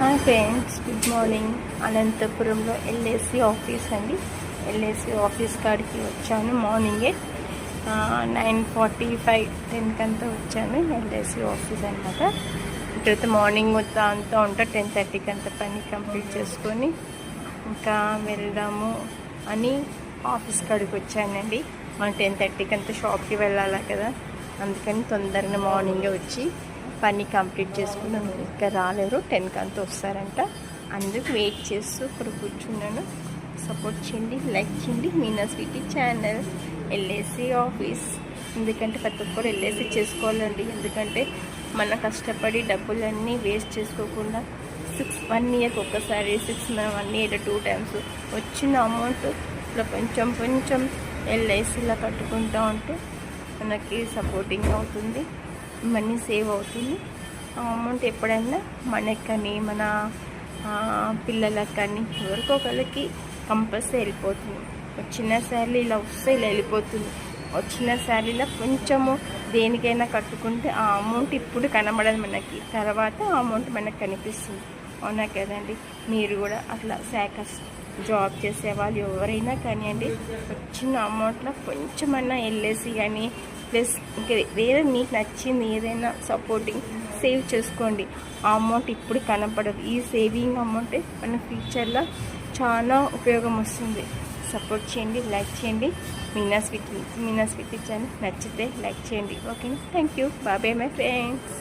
Hi friends, good morning. అనంతపురంలో LIC office అండి. LIC office కాడికి వచ్చాను. మార్నింగే 9:45 10కి అంతా వచ్చాను. ఎల్ఐసి ఆఫీస్ అనమాట. ఇక్కడైతే మార్నింగ్ అంతా ఉంటా 10:30కి అంతా పని కంప్లీట్ చేసుకొని ఇంకా వెళ్దాము అని ఆఫీస్ కాడికి వచ్చానండి. మనం 10:30కి అంతా షాప్కి వెళ్ళాలి కదా, అందుకని తొందరగా మార్నింగే వచ్చి పని కంప్లీట్ చేసుకున్నాం. ఇంకా రాలేరు, 10కి అంతా వస్తారంట. అందుకు వెయిట్ చేస్తూ ఇప్పుడు కూర్చున్నాను. సపోర్ట్ చేయండి, లైక్ చేయండి. Meena Sweety channel, LIC office. ఎందుకంటే ప్రతి ఒక్కరు ఎల్ఐసి చేసుకోవాలండి. ఎందుకంటే మన కష్టపడి డబ్బులన్నీ వేస్ట్ చేసుకోకుండా 1 ఇయర్కి ఒక్కసారి 1 ఇయర్ 2 టైమ్స్ వచ్చిన అమౌంట్ ఇట్లా కొంచెం కొంచెం ఎల్ఐసిలో కట్టుకుంటూ ఉంటే మనకి సపోర్టింగ్ అవుతుంది, మనీ సేవ్ అవుతుంది. ఆ అమౌంట్ ఎప్పుడైనా మనకి కానీ మన పిల్లలకు కానీ ఎవరికో ఒకరికి కంపల్సరీ వెళ్ళిపోతుంది. వచ్చిన శాలరీ ఇలా వస్తే ఇలా వెళ్ళిపోతుంది. వచ్చిన శాలరీలో కొంచెము దేనికైనా కట్టుకుంటే ఆ అమౌంట్ ఇప్పుడు కనబడదు మనకి, తర్వాత ఆ అమౌంట్ మనకు కనిపిస్తుంది. అవునా కదండి? మీరు కూడా అట్లా శాఖస్ జాబ్ చేసే వాళ్ళు ఎవరైనా కానివ్వండి, వచ్చిన అమౌంట్లో కొంచెమన్నా ఎల్ఐసి కానీ ప్లస్ ఇంకా వేరే మీకు నచ్చింది ఏదైనా సపోర్టింగ్ సేవ్ చేసుకోండి. ఆ అమౌంట్ ఇప్పుడు కనపడదు. ఈ సేవింగ్ అమౌంటే మన ఫ్యూచర్లో చాలా ఉపయోగం వస్తుంది. సపోర్ట్ చేయండి, లైక్ చేయండి. మీనా స్వీటీ ఛానల్ నచ్చితే లైక్ చేయండి. ఓకేనా? Thank you. Bye my friends.